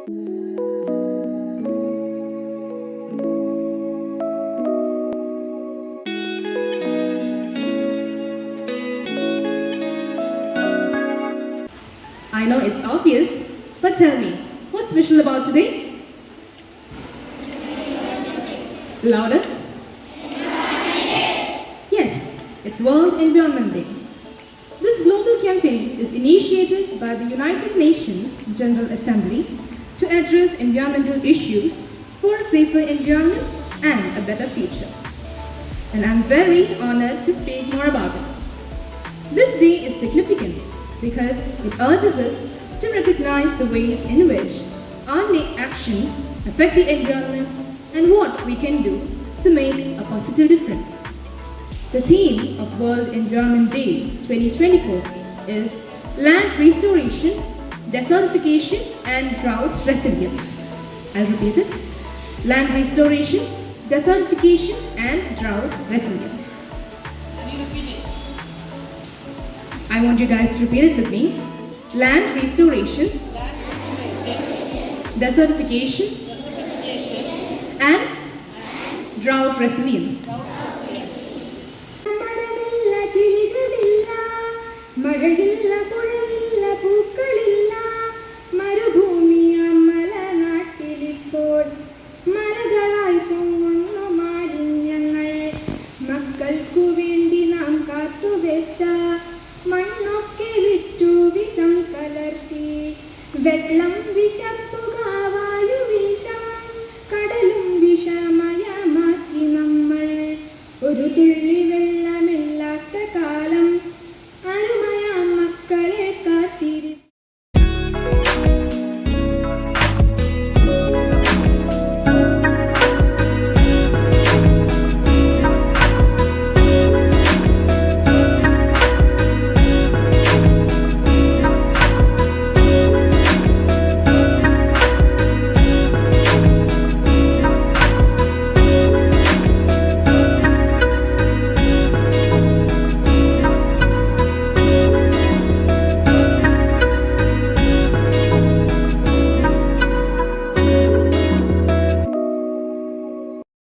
I know it's obvious, but tell me, what's special about today? Louder? Yes, it's World Environment Day. This global campaign is initiated by the United Nations General Assembly to address environmental issues for a safer environment and a better future. And I'm very honored to speak more about it. This day is significant because it urges us to recognize the ways in which our actions affect the environment and what we can do to make a positive difference. The theme of World Environment Day 2024 is Land Restoration, Desertification and Drought Resilience. I'll repeat it. Land Restoration, Desertification and Drought Resilience. I want you guys to repeat it with me. Land restoration, desertification, and drought resilience. മഴയില്ല പുഴയില്ല പൂക്കൾ